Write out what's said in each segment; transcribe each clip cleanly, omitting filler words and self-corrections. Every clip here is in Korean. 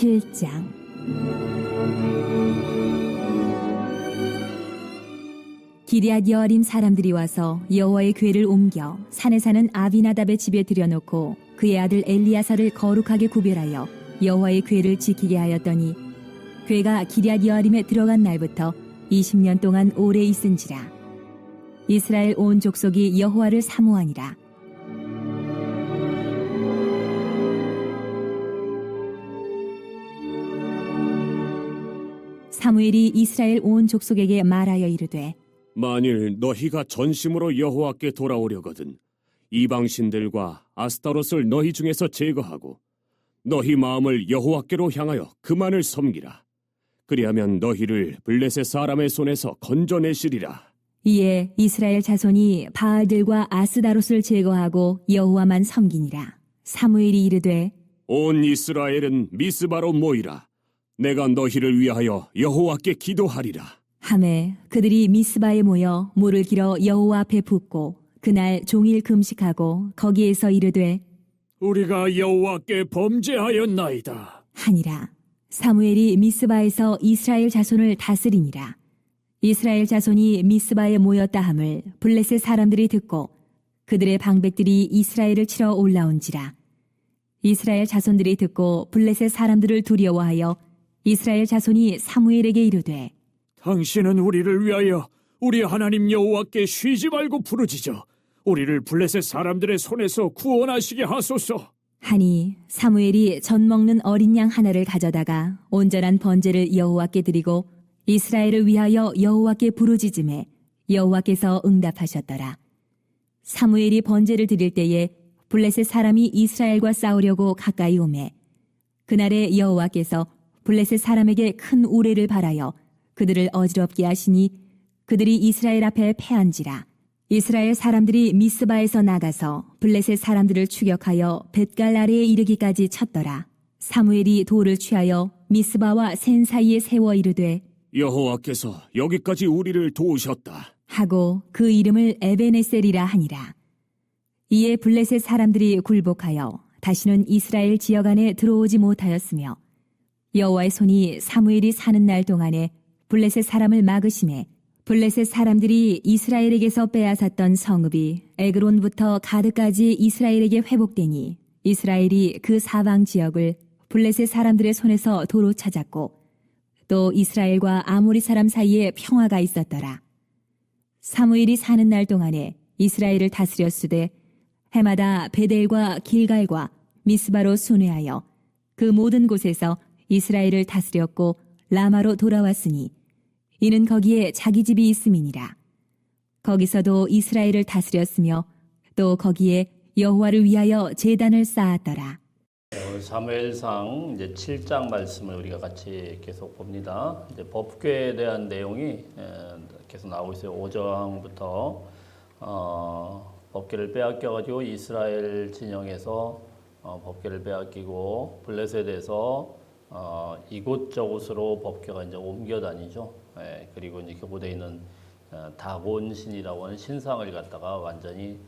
7장. 기럇 여아림 사람들이 와서 여호와의 궤를 옮겨 산에 사는 아비나답의 집에 들여놓고 그의 아들 엘리야사를 거룩하게 구별하여 여호와의 궤를 지키게 하였더니 궤가 기럇 여아림에 들어간 날부터 20년 동안 오래 있은지라. 이스라엘 온 족속이 여호와를 사모하니라. 사무엘이 이스라엘 온 족속에게 말하여 이르되, 만일 너희가 전심으로 여호와께 돌아오려거든 이방 신들과 아스타롯을 너희 중에서 제거하고 너희 마음을 여호와께로 향하여 그만을 섬기라. 그리하면 너희를 블레셋 사람의 손에서 건져내시리라. 이에 이스라엘 자손이 바알들과 아스다롯을 제거하고 여호와만 섬기니라. 사무엘이 이르되, 온 이스라엘은 미스바로 모이라. 내가 너희를 위하여 여호와께 기도하리라. 하매 그들이 미스바에 모여 물을 길어 여호와 앞에 붓고 그날 종일 금식하고 거기에서 이르되, 우리가 여호와께 범죄하였나이다 하니라. 사무엘이 미스바에서 이스라엘 자손을 다스리니라. 이스라엘 자손이 미스바에 모였다 함을 블레셋 사람들이 듣고 그들의 방백들이 이스라엘을 치러 올라온지라. 이스라엘 자손들이 듣고 블레셋 사람들을 두려워하여 이스라엘 자손이 사무엘에게 이르되, 당신은 우리를 위하여 우리 하나님 여호와께 쉬지 말고 부르짖어 우리를 블레셋 사람들의 손에서 구원하시게 하소서. 하니 사무엘이 젖 먹는 어린 양 하나를 가져다가 온전한 번제를 여호와께 드리고 이스라엘을 위하여 여호와께 부르짖음에 여호와께서 응답하셨더라. 사무엘이 번제를 드릴 때에 블레셋 사람이 이스라엘과 싸우려고 가까이 오매 그날에 여호와께서 블레셋 사람에게 큰 우레를 발하여 그들을 어지럽게 하시니 그들이 이스라엘 앞에 패한지라. 이스라엘 사람들이 미스바에서 나가서 블레셋 사람들을 추격하여 벳갈 아래에 이르기까지 쳤더라. 사무엘이 돌을 취하여 미스바와 센 사이에 세워 이르되, 여호와께서 여기까지 우리를 도우셨다 하고 그 이름을 에베네셀이라 하니라. 이에 블레셋 사람들이 굴복하여 다시는 이스라엘 지역 안에 들어오지 못하였으며 여호와의 손이 사무엘이 사는 날 동안에 블레셋 사람을 막으심에 블레셋 사람들이 이스라엘에게서 빼앗았던 성읍이 에그론부터 가드까지 이스라엘에게 회복되니 이스라엘이 그 사방 지역을 블레셋 사람들의 손에서 도로 찾았고 또 이스라엘과 아모리 사람 사이에 평화가 있었더라. 사무엘이 사는 날 동안에 이스라엘을 다스렸으되 해마다 베델과 길갈과 미스바로 순회하여 그 모든 곳에서 이스라엘을 다스렸고 라마로 돌아왔으니 이는 거기에 자기 집이 있음이니라. 거기서도 이스라엘을 다스렸으며 또 거기에 여호와를 위하여 제단을 쌓았더라. 오늘 사무엘상 이제 7장 말씀을 우리가 같이 계속 봅니다. 이제 법궤에 대한 내용이 계속 나오고 있어요. 5장부터 법궤를 빼앗겨가지고 이스라엘 진영에서 법궤를 빼앗기고 블레셋에서 이곳저곳으로 법궤가 이제 옮겨 다니죠. 그리고 이제 교보되어 있는 다곤 신이라고 하는 신상을 갖다가 완전히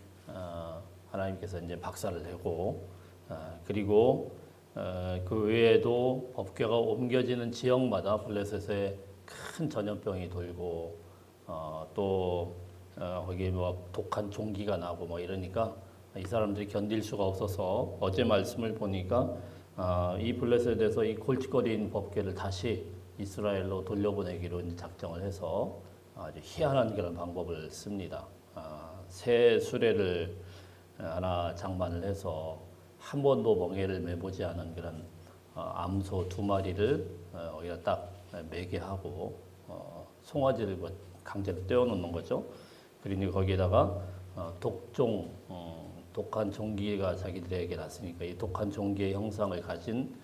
하나님께서 이제 박살을 내고 그리고 그 외에도 법궤가 옮겨지는 지역마다 블레셋에 큰 전염병이 돌고 또 거기에 뭐 독한 종기가 나고 뭐 이러니까 이 사람들이 견딜 수가 없어서 어제 말씀을 보니까 이 블레셋에서 이 골칫거리인 법궤를 다시 이스라엘로 돌려보내기로 이제 작정을 해서 아주 희한한 그런 방법을 씁니다. 새 수레를 하나 장만을 해서 한 번도 멍에를 매보지 않은 그런 암소 2마리를 여기다 딱 매게 하고 송아지를 강제로 떼어놓는 거죠. 그러니 거기에다가 독한 종기가 자기들에게 났으니까 이 독한 종기의 형상을 가진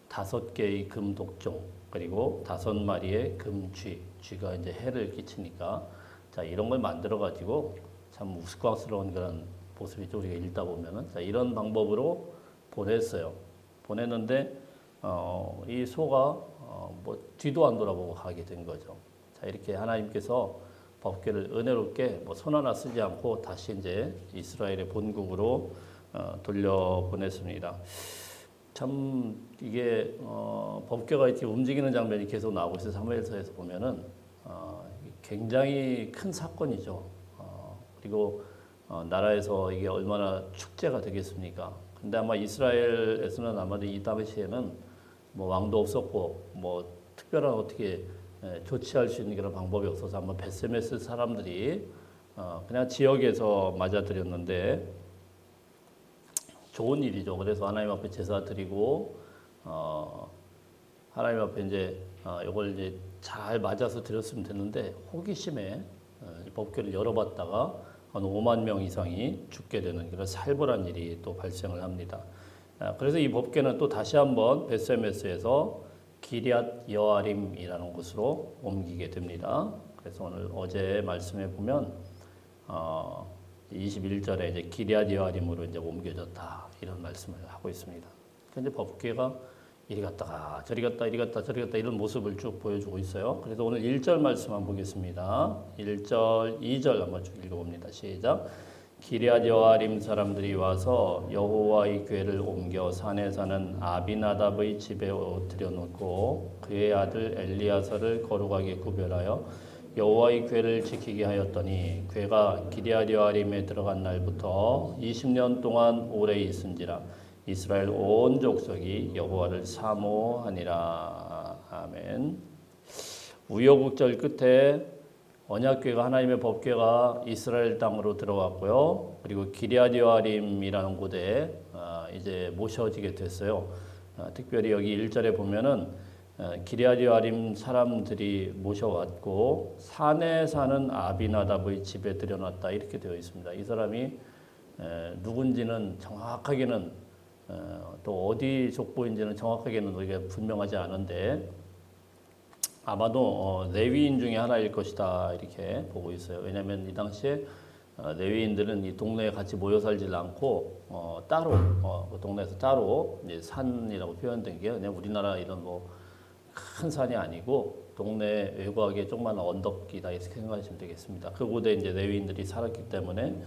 5개의 금독종 그리고 5마리의 금쥐, 쥐가 이제 해를 끼치니까 자 이런 걸 만들어 가지고 참 우스꽝스러운 그런 모습이죠. 우리가 읽다 보면은 자 이런 방법으로 보냈어요. 보냈는데 이 소가 뭐 뒤도 안 돌아보고 가게 된 거죠. 자 이렇게 하나님께서 법궤를 은혜롭게 뭐 손 하나 쓰지 않고 다시 이제 이스라엘의 본국으로 돌려보냈습니다. 참 이게 법궤가 이렇게 움직이는 장면이 계속 나오고 있어요. 사무엘서에서 보면은 굉장히 큰 사건이죠. 그리고 나라에서 이게 얼마나 축제가 되겠습니까? 근데 아마 이스라엘에서는 아마도 이 당시에는 뭐 왕도 없었고 뭐 특별한 어떻게 조치할 수 있는 그런 방법이 없어서 아마 베세메스 사람들이 그냥 지역에서 맞아들였는데 좋은 일이죠. 그래서 하나님 앞에 제사 드리고 하나님 앞에 이제 이걸 이제 잘 맞아서 드렸으면 됐는데 호기심에 법궤를 열어봤다가 한 5만 명 이상이 죽게 되는 그런 살벌한 일이 또 발생을 합니다. 그래서 이 법궤는 또 다시 한번 베세메스에서 기럇 여아림이라는 곳으로 옮기게 됩니다. 그래서 오늘 어제 말씀에 보면 21절에 이제 기럇 여아림으로 이제 옮겨졌다 이런 말씀을 하고 있습니다. 근데 법궤가 이리 갔다가 저리 갔다 이리 갔다 저리 갔다 이런 모습을 쭉 보여주고 있어요. 그래서 오늘 1절 말씀 한번 보겠습니다. 1절, 2절 한번 쭉 읽어봅니다. 시작. 기럇 여아림 사람들이 와서 여호와의 궤를 옮겨 산에 사는 아비나답의 집에 들여놓고 그의 아들 엘리야사를 거룩하게 구별하여 여호와의 궤를 지키게 하였더니 궤가 기럇 여아림에 들어간 날부터 20년 동안 오래 있은지라 이스라엘 온 족속이 여호와를 사모하니라. 아멘. 우여곡절 끝에 언약궤가 하나님의 법궤가 이스라엘 땅으로 들어갔고요. 그리고 기럇 여아림이라는 곳에 이제 모셔지게 됐어요. 특별히 여기 1절에 보면은 기럇 여아림 사람들이 모셔왔고 산에 사는 아비나답의 집에 들여놨다 이렇게 되어 있습니다. 이 사람이 누군지는 정확하게는 또 어디 족보인지는 정확하게는 우리가 분명하지 않은데 아마도 레위인 중에 하나일 것이다 이렇게 보고 있어요. 왜냐하면 이 당시에 레위인들은 이 동네에 같이 모여 살지 않고 따로 그 동네에서 따로 이제 산이라고 표현된 게 그냥 우리나라 이런 뭐 큰 산이 아니고 동네 외곽에 조그마한 언덕이다 이렇게 생각하시면 되겠습니다. 그곳에 이제 레위인들이 살았기 때문에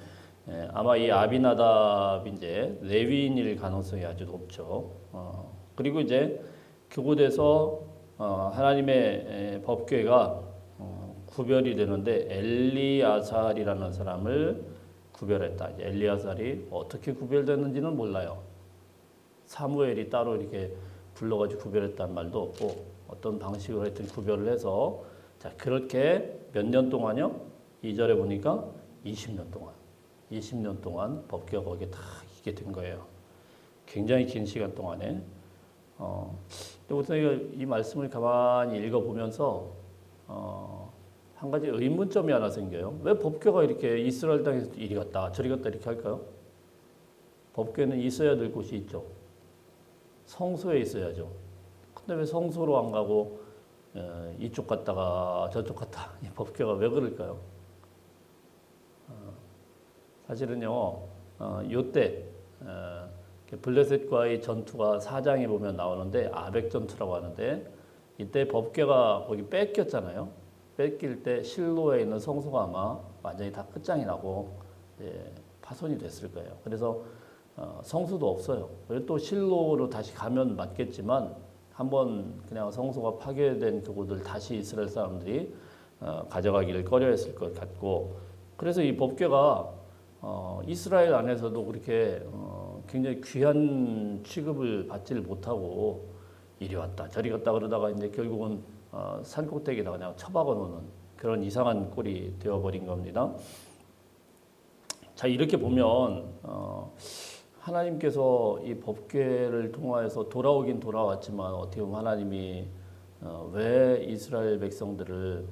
아마 이 아비나답이 이제 레위인일 가능성이 아주 높죠. 그리고 이제 그곳에서 하나님의 법궤가 구별이 되는데 엘리아살이라는 사람을 구별했다. 이제 엘리아살이 어떻게 구별됐는지는 몰라요. 사무엘이 따로 이렇게 불러가지고 구별했다는 말도 없고 어떤 방식으로 하여튼 구별을 해서 자 그렇게 몇 년 동안요? 2절에 보니까 20년 동안 법궤가 거기에 다 있게 된 거예요. 굉장히 긴 시간 동안에. 근데 우선 이 말씀을 가만히 읽어보면서 한 가지 의문점이 하나 생겨요. 왜 법궤가 이렇게 이스라엘 땅에서 이리 갔다 저리 갔다 이렇게 할까요? 법궤는 있어야 될 곳이 있죠. 성소에 있어야죠. 근데 왜 성소로 안 가고 이쪽 갔다가 저쪽 갔다 이 법궤가 왜 그럴까요? 사실은요, 요때 블레셋과의 전투가 4장에 보면 나오는데 아벡 전투라고 하는데 이때 법궤가 거기 뺏겼잖아요. 뺏길 때 실로에 있는 성소가 아마 완전히 다 끝장이 나고 파손이 됐을 거예요. 그래서 성소도 없어요. 그리고 또 실로로 다시 가면 맞겠지만 한번 그냥 성소가 파괴된 그곳을 다시 이스라엘 사람들이 가져가기를 꺼려했을 것 같고 그래서 이 법궤가 이스라엘 안에서도 그렇게 굉장히 귀한 취급을 받지를 못하고 이리 왔다 저리 갔다 그러다가 이제 결국은 산꼭대기에다 그냥 처박아 놓는 그런 이상한 꼴이 되어버린 겁니다. 자 이렇게 보면 하나님께서 이 법궤를 통하여서 돌아오긴 돌아왔지만 어떻게 보면 하나님이 왜 이스라엘 백성들을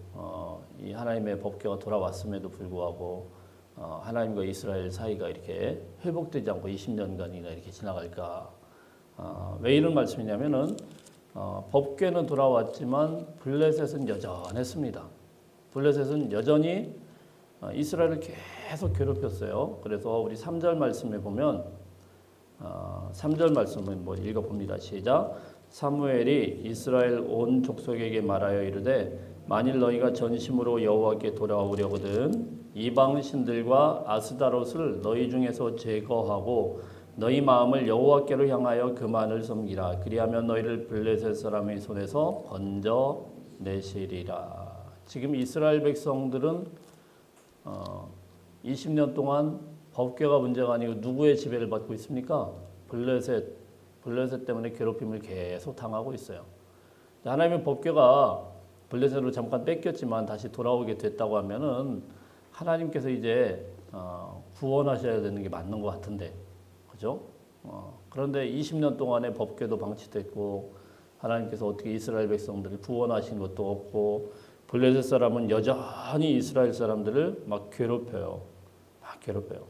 이 하나님의 법궤가 돌아왔음에도 불구하고 하나님과 이스라엘 사이가 이렇게 회복되지 않고 20년간이나 이렇게 지나갈까? 왜 이런 말씀이냐면은 법궤는 돌아왔지만 블레셋은 여전했습니다. 블레셋은 여전히 이스라엘을 계속 괴롭혔어요. 그래서 우리 3절 말씀에 보면 3절 말씀을 뭐 읽어봅니다. 시작. 사무엘이 이스라엘 온 족속에게 말하여 이르되 만일 너희가 전심으로 여호와께 돌아오려거든 이방 신들과 아스다롯을 너희 중에서 제거하고 너희 마음을 여호와께로 향하여 그만을 섬기라. 그리하면 너희를 블레셋 사람의 손에서 건져 내시리라. 지금 이스라엘 백성들은 20년 동안 법궤가 문제가 아니고 누구의 지배를 받고 있습니까? 블레셋 때문에 괴롭힘을 계속 당하고 있어요. 하나님의 법궤가 블레셋으로 잠깐 뺏겼지만 다시 돌아오게 됐다고 하면은 하나님께서 이제 구원하셔야 되는 게 맞는 것 같은데, 그죠? 그런데 20년 동안의 법궤도 방치됐고 하나님께서 어떻게 이스라엘 백성들을 구원하신 것도 없고 블레셋 사람은 여전히 이스라엘 사람들을 막 괴롭혀요. 그러니까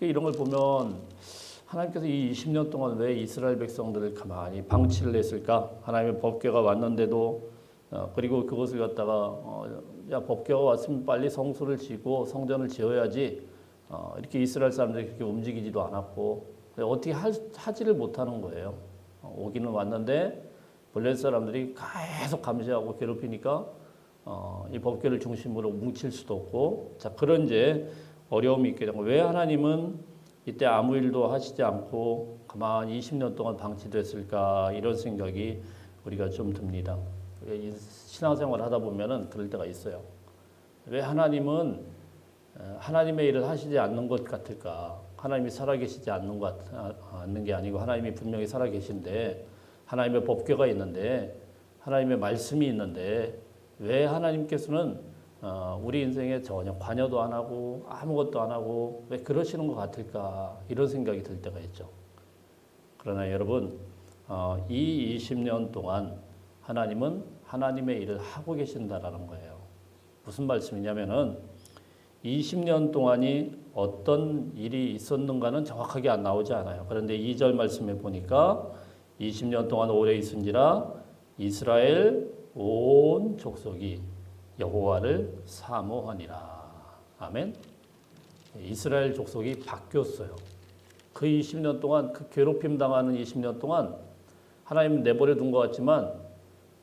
이런 걸 보면 하나님께서 이 20년 동안 왜 이스라엘 백성들을 가만히 방치를 했을까? 하나님의 법궤가 왔는데도 그리고 그것을 갖다가 야 법궤가 왔으면 빨리 성소를 지고 성전을 지어야지 이렇게 이스라엘 사람들이 그렇게 움직이지도 않았고 어떻게 하지를 못하는 거예요. 오기는 왔는데 블레셋 사람들이 계속 감시하고 괴롭히니까 이 법궤를 중심으로 뭉칠 수도 없고 자 그런 이제 어려움이 있게 된 거예요. 왜 하나님은 이때 아무 일도 하시지 않고 가만히 20년 동안 방치됐을까 이런 생각이 우리가 좀 듭니다. 신앙생활을 하다 보면은 그럴 때가 있어요. 왜 하나님은 하나님의 일을 하시지 않는 것 같을까? 하나님이 살아계시지 않는 게 아니고 하나님이 분명히 살아계신데 하나님의 법궤가 있는데 하나님의 말씀이 있는데 왜 하나님께서는 우리 인생에 전혀 관여도 안 하고 아무것도 안 하고 왜 그러시는 것 같을까 이런 생각이 들 때가 있죠. 그러나 여러분 이 20년 동안 하나님은 하나님의 일을 하고 계신다라는 거예요. 무슨 말씀이냐면은 20년 동안이 어떤 일이 있었는가는 정확하게 안 나오지 않아요. 그런데 2절 말씀에 보니까 20년 동안 오래 있은지라 이스라엘 온 족속이 여호와를 사모하니라. 아멘. 이스라엘 족속이 바뀌었어요. 그 20년 동안 그 괴롭힘 당하는 20년 동안 하나님 내버려 둔 것 같지만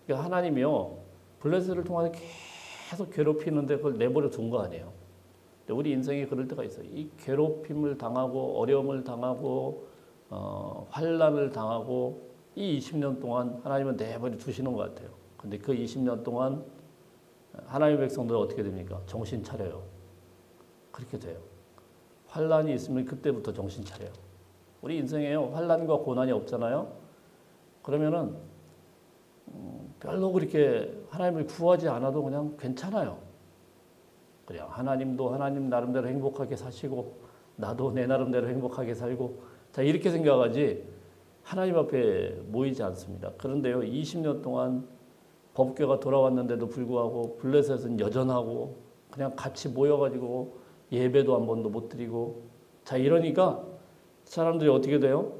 하나님이요 블레셋을 통해서 계속 괴롭히는데 그걸 내버려 둔 거 아니에요. 우리 인생에 그럴 때가 있어요. 이 괴롭힘을 당하고 어려움을 당하고 환난을 당하고 이 20년 동안 하나님은 내버려 두시는 것 같아요. 근데 그 20년 동안 하나님의 백성들은 어떻게 됩니까? 정신 차려요. 그렇게 돼요. 환난이 있으면 그때부터 정신 차려요. 우리 인생에요 환난과 고난이 없잖아요. 그러면은 별로 그렇게 하나님을 구하지 않아도 그냥 괜찮아요. 그냥 하나님도 하나님 나름대로 행복하게 사시고 나도 내 나름대로 행복하게 살고 자 이렇게 생각하지 하나님 앞에 모이지 않습니다. 그런데요 20년 동안 법궤가 돌아왔는데도 불구하고 블레셋은 여전하고 그냥 같이 모여가지고 예배도 한 번도 못 드리고 자 이러니까 사람들이 어떻게 돼요?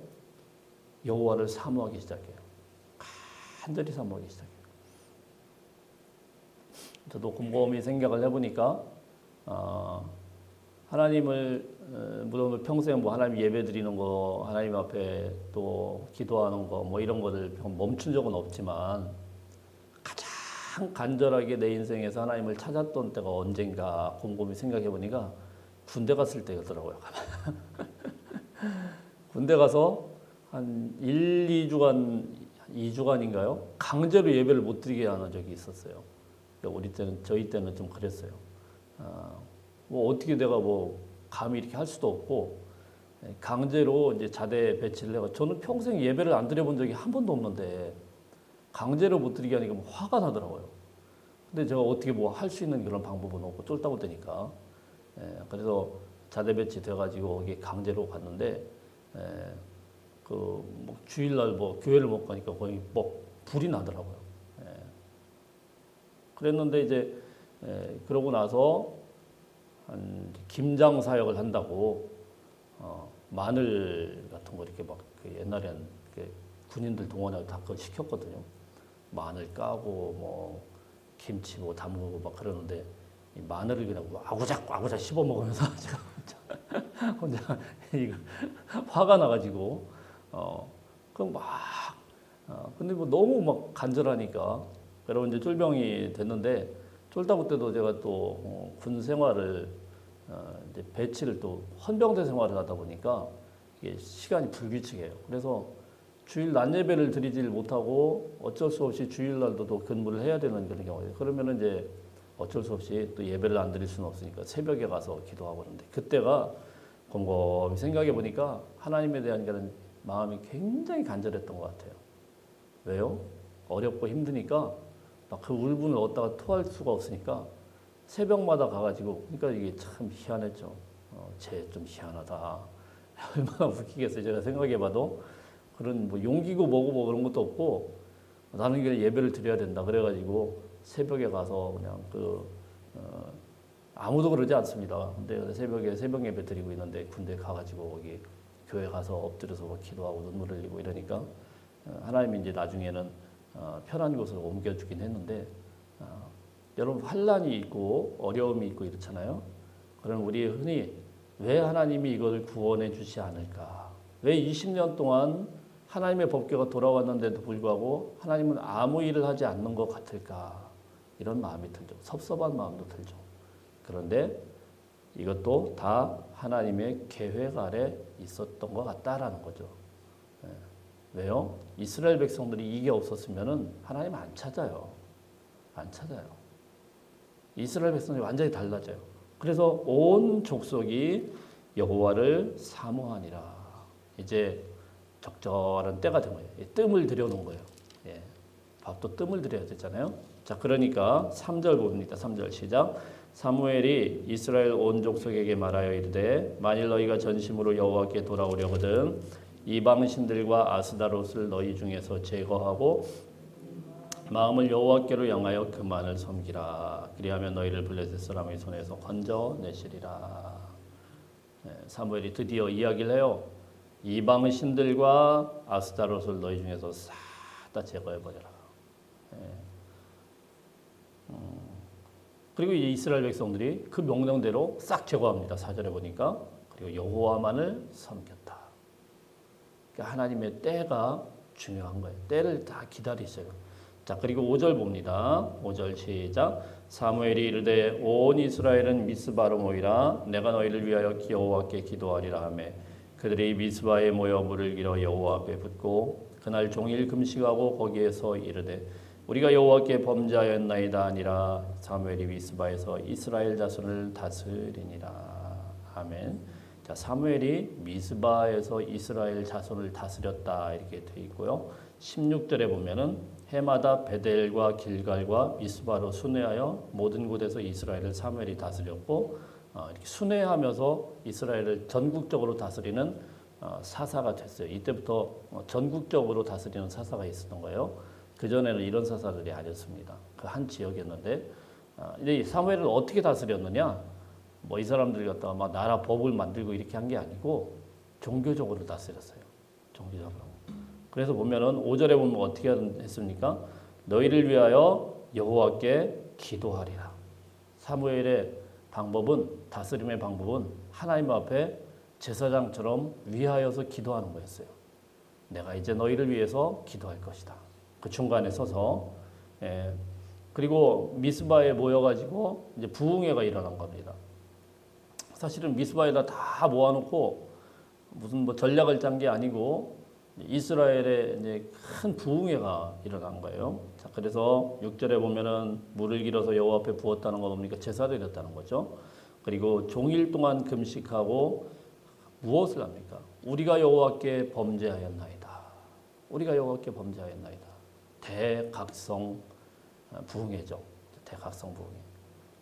여호와를 사모하기 시작해요. 간절히 사모하기 시작해요. 저도 곰곰이 생각을 해보니까 하나님을 물론 평생 뭐 하나님 예배 드리는 거 하나님 앞에 또 기도하는 거 뭐 이런 거를 멈춘 적은 없지만 가장 간절하게 내 인생에서 하나님을 찾았던 때가 언젠가 곰곰이 생각해 보니까 군대 갔을 때였더라고요. 군대 가서 한 2주간인가요? 강제로 예배를 못 드리게 하는 적이 있었어요. 저희 때는 좀 그랬어요. 뭐 어떻게 내가 뭐 감히 이렇게 할 수도 없고 강제로 이제 자대 배치를 해가 저는 평생 예배를 안 드려본 적이 한 번도 없는데 강제로 못 드리게 하니까 뭐 화가 나더라고요. 근데 제가 어떻게 뭐 할 수 있는 그런 방법은 없고 쫄다고 되니까 그래서 자대 배치 돼가지고 이게 강제로 갔는데 뭐 주일날 뭐 교회를 못 가니까 거의 뭐 불이 나더라고요. 그랬는데 이제 그러고 나서 한 김장 사역을 한다고 마늘 같은 거 이렇게 막 그 옛날엔 군인들 동원하고 다 그걸 시켰거든요. 마늘 까고 뭐 김치 뭐 담그고 막 그러는데 이 마늘을 그냥 아구작 씹어 먹으면서 제가 혼자 이거 화가 나가지고 그럼 막 근데 뭐 너무 막 간절하니까 여러분 이제 쫄병이 됐는데 쫄다구 때도 제가 또 군 생활을 이제 배치를 또 헌병대 생활을 하다 보니까 이게 시간이 불규칙해요. 그래서 주일 낮 예배를 드리질 못하고 어쩔 수 없이 주일날도 또 근무를 해야 되는 그런 경우예요. 그러면은 이제 어쩔 수 없이 또 예배를 안 드릴 수는 없으니까 새벽에 가서 기도하고 그러는데 그때가 곰곰이 생각해 보니까 하나님에 대한 그런 마음이 굉장히 간절했던 것 같아요. 왜요? 어렵고 힘드니까 막 그 울분을 얻다가 토할 수가 없으니까 새벽마다 가가지고 그러니까 이게 참 희한했죠. 쟤 좀 희한하다. 얼마나 웃기겠어요. 제가 생각해봐도 그런 뭐 용기고 뭐고 뭐 그런 것도 없고 나는 그냥 예배를 드려야 된다. 그래가지고 새벽에 가서 그냥 아무도 그러지 않습니다. 근데 새벽에 새벽 예배 드리고 있는데 군대 가가지고 거기 교회 가서 엎드려서 막 기도하고 눈물 흘리고 이러니까 하나님이 이제 나중에는 편한 곳으로 옮겨주긴 했는데 여러분 환란이 있고 어려움이 있고 이렇잖아요. 그럼 우리 흔히 왜 하나님이 이것을 구원해 주지 않을까? 왜 20년 동안 하나님의 법궤가 돌아왔는데도 불구하고 하나님은 아무 일을 하지 않는 것 같을까? 이런 마음이 들죠. 섭섭한 마음도 들죠. 그런데 이것도 다 하나님의 계획 아래 있었던 것 같다라는 거죠. 왜요? 이스라엘 백성들이 이게 없었으면은 하나님 안 찾아요. 안 찾아요. 이스라엘 백성들이 완전히 달라져요. 그래서 온 족속이 여호와를 사모하니라. 이제 적절한 때가 된 거예요. 뜸을 들여놓은 거예요. 예. 밥도 뜸을 들여야 되잖아요. 자, 그러니까 3절 봅니다. 3절 시작. 사무엘이 이스라엘 온 족속에게 말하여 이르되 만일 너희가 전심으로 여호와께 돌아오려거든 이방 신들과 아스다롯을 너희 중에서 제거하고 마음을 여호와께로 향하여 그만을 섬기라. 그리하면 너희를 블레셋 사람의 손에서 건져내시리라. 네, 사무엘이 드디어 이야기를 해요. 이방 신들과 아스다롯을 너희 중에서 싹 다 제거해버려라. 네. 그리고 이스라엘 백성들이 그 명령대로 싹 제거합니다. 4절에 보니까. 그리고 여호와만을 섬겼다. 그러니까 하나님의 때가 중요한 거예요. 때를 다 기다리셔요. 자, 그리고 5절 봅니다. 5절 시작. 사무엘이 이르되 온 이스라엘은 미스바로 모이라. 내가 너희를 위하여 여호와께 기도하리라 하매 그들이 미스바에 모여 물을 길어 여호와 앞에 붓고 그날 종일 금식하고 거기에서 이르되 우리가 여호와께 범죄하였나이다 아니라 사무엘이 미스바에서 이스라엘 자손을 다스리니라. 아멘. 자, 사무엘이 미스바에서 이스라엘 자손을 다스렸다 이렇게 돼 있고요. 16절에 보면은 해마다 베델과 길갈과 미스바로 순회하여 모든 곳에서 이스라엘을 사무엘이 다스렸고 이렇게 순회하면서 이스라엘을 전국적으로 다스리는 사사가 됐어요. 이때부터 전국적으로 다스리는 사사가 있었던 거예요. 그전에는 이런 사사들이 아니었습니다. 그 한 지역이었는데 이제 사무엘을 어떻게 다스렸느냐? 뭐 이 사람들이 갖다가 막 나라 법을 만들고 이렇게 한 게 아니고 종교적으로 다스렸어요. 종교적으로. 그래서 보면은 5절에 보면 어떻게 했습니까? 너희를 위하여 여호와께 기도하리라. 사무엘의 방법은 다스림의 방법은 하나님 앞에 제사장처럼 위하여서 기도하는 거였어요. 내가 이제 너희를 위해서 기도할 것이다. 그 중간에 서서 그리고 미스바에 모여가지고 이제 부흥회가 일어난 겁니다. 사실은 미스바에다 다 모아놓고 무슨 뭐 전략을 짠 게 아니고 이스라엘에 이제 큰 부흥회가 일어난 거예요. 자, 그래서 6절에 보면은 물을 길어서 여호와 앞에 부었다는 거 뭡니까? 제사를 드렸다는 거죠. 그리고 종일 동안 금식하고 무엇을 합니까? 우리가 여호와께 범죄하였나이다. 우리가 여호와께 범죄하였나이다. 대각성 부흥회죠. 대각성 부흥회.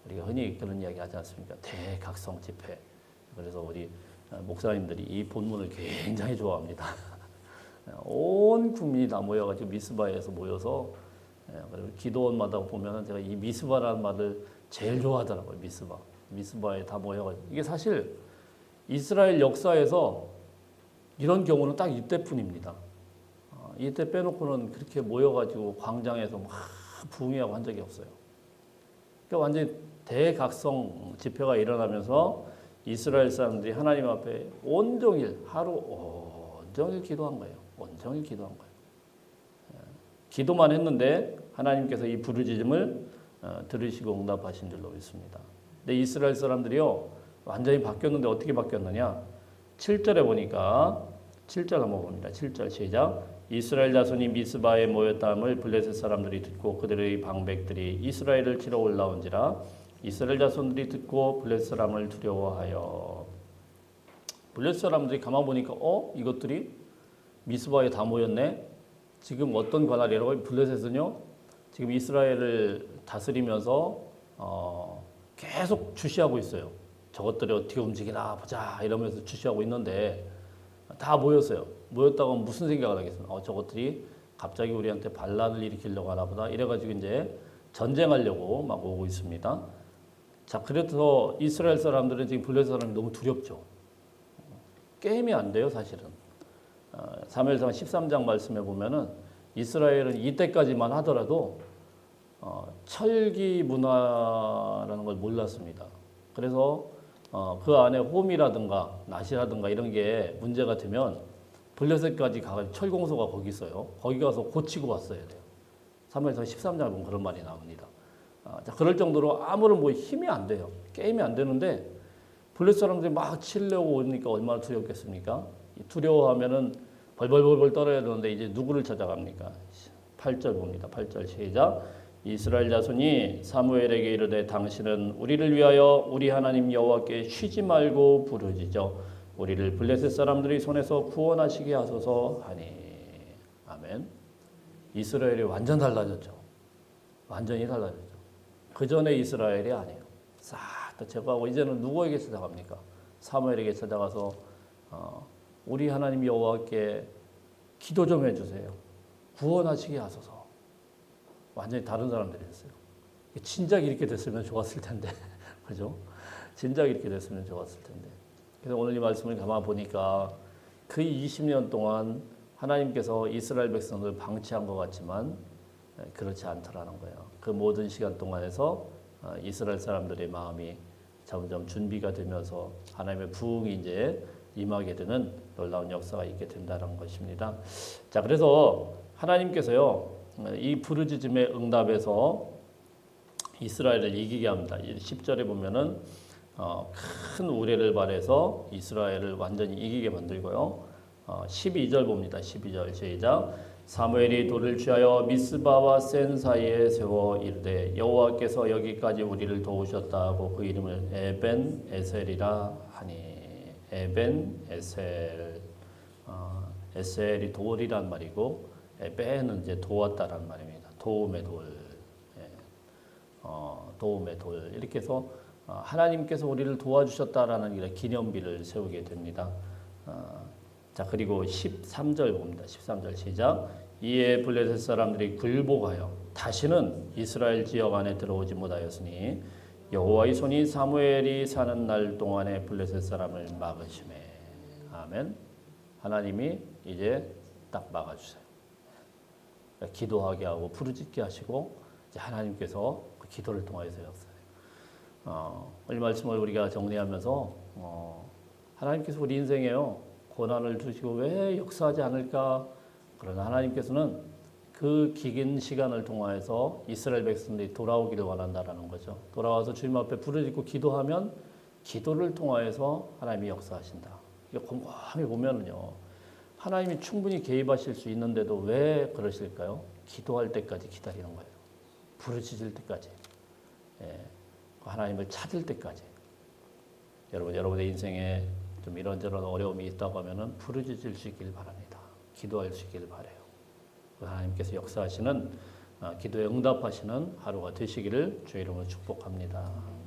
우리가 흔히 그런 이야기 하지 않습니까? 대각성 집회. 그래서 우리 목사님들이 이 본문을 굉장히 좋아합니다. 온 국민이 다 모여가지고 미스바에서 모여서 그리고 기도원마다 보면은 제가 이 미스바라는 말을 제일 좋아하더라고요. 미스바에 다 모여가지고 이게 사실 이스라엘 역사에서 이런 경우는 딱 이때뿐입니다. 이때 빼놓고는 그렇게 모여가지고 광장에서 막 부흥회하고 한 적이 없어요. 그러니까 완전히 대각성 집회가 일어나면서 이스라엘 사람들이 하나님 앞에 온종일 하루 온종일 기도한 거예요. 온종일 기도한 거예요. 기도만 했는데 하나님께서 이 부르짖음을 들으시고 응답하신 줄로 믿습니다. 근데 이스라엘 사람들이요 완전히 바뀌었는데 어떻게 바뀌었느냐? 7절에 보니까 7절 한번 봅니다. 7절 시작. 이스라엘 자손이 미스바에 모였다함을 블레셋 사람들이 듣고 그들의 방백들이 이스라엘을 치러 올라온지라 이스라엘 자손들이 듣고 블레셋 사람을 두려워하여. 블레셋 사람들이 가만 보니까 이것들이 미스바에 다 모였네. 지금 어떤 관할이라고? 블레셋은요 지금 이스라엘을 다스리면서 계속 주시하고 있어요. 저것들이 어떻게 움직이나 보자 이러면서 주시하고 있는데 다 모였어요. 모였다고 하면 무슨 생각을 하겠습니까? 저것들이 갑자기 우리한테 반란을 일으키려고 하나 보다. 이래가지고 이제 전쟁하려고 막 오고 있습니다. 자, 그래서 이스라엘 사람들은 지금 블레셋 사람이 너무 두렵죠. 게임이 안 돼요, 사실은. 사무엘상 13장 말씀에 보면은 이스라엘은 이때까지만 하더라도 철기 문화라는 걸 몰랐습니다. 그래서 그 안에 홈이라든가 낫이라든가 이런 게 문제가 되면 블레셋까지 가서 철공소가 거기 있어요. 거기 가서 고치고 왔어야 돼요. 사무엘상 13장에 보면 그런 말이 나옵니다. 자, 그럴 정도로 아무런 뭐 힘이 안 돼요. 게임이 안 되는데 블레셋 사람들이 막 치려고 오니까 얼마나 두렵겠습니까? 두려워하면은 벌벌벌벌 떨어야 되는데 이제 누구를 찾아갑니까? 8절 봅니다. 8절 시작. 이스라엘 자손이 사무엘에게 이르되 당신은 우리를 위하여 우리 하나님 여호와께 쉬지 말고 부르짖어 우리를 블레셋 사람들의 손에서 구원하시게 하소서 하니. 아멘. 이스라엘이 완전 달라졌죠. 완전히 달라졌죠. 그 전에 이스라엘이 아니에요. 싹 다 제거하고 이제는 누구에게 찾아갑니까? 사무엘에게 찾아가서 우리 하나님 여호와께 기도 좀 해주세요. 구원하시게 하소서. 완전히 다른 사람들이 됐어요. 진작 이렇게 됐으면 좋았을 텐데, 그죠? 진작 이렇게 됐으면 좋았을 텐데. 그래서 오늘 이 말씀을 가만 보니까 그 20년 동안 하나님께서 이스라엘 백성을 방치한 것 같지만 그렇지 않더라는 거예요. 그 모든 시간 동안에서 이스라엘 사람들의 마음이 점점 준비가 되면서 하나님의 부흥이 이제 임하게 되는 놀라운 역사가 있게 된다는 것입니다. 자, 그래서 하나님께서요, 이 부르짖음의 응답에서 이스라엘을 이기게 합니다. 10절에 보면은 큰 우레를 발해서 이스라엘을 완전히 이기게 만들고요. 12절 봅니다. 12절 시작. 사무엘이 돌을 취하여 미스바와 센 사이에 세워 이르되 여호와께서 여기까지 우리를 도우셨다 하고 그 이름을 에벤 에셀이라 하니. 에벤 에셀. 에셀이 돌이란 말이고 에벤은 이제 도왔다란 말입니다. 도움의 돌. 도움의 돌. 이렇게 해서 하나님께서 우리를 도와주셨다라는 이런 기념비를 세우게 됩니다. 자, 그리고 13절 봅니다. 13절 시작. 이에 블레셋 사람들이 굴복하여 다시는 이스라엘 지역 안에 들어오지 못하였으니 여호와의 손이 사무엘이 사는 날 동안에 블레셋 사람을 막으시매. 아멘. 하나님이 이제 딱 막아주세요. 기도하게 하고 부르짖게 하시고 이제 하나님께서 그 기도를 통하여서 역사해요. 오늘 말씀을 우리가 정리하면서 하나님께서 우리 인생에요 고난을 주시고 왜 역사하지 않을까? 그러나 하나님께서는 그 긴 시간을 통하여서 이스라엘 백성들이 돌아오기를 원한다라는 거죠. 돌아와서 주님 앞에 부르짖고 기도하면 기도를 통하여서 하나님이 역사하신다. 이거 곰곰이 보면은요, 하나님이 충분히 개입하실 수 있는데도 왜 그러실까요? 기도할 때까지 기다리는 거예요. 부르짖을 때까지, 하나님을 찾을 때까지. 여러분의 인생에 좀 이런저런 어려움이 있다고 하면은 부르짖으시길 바랍니다. 기도하시길 바래요. 하나님께서 역사하시는 기도에 응답하시는 하루가 되시기를 주의 이름으로 축복합니다.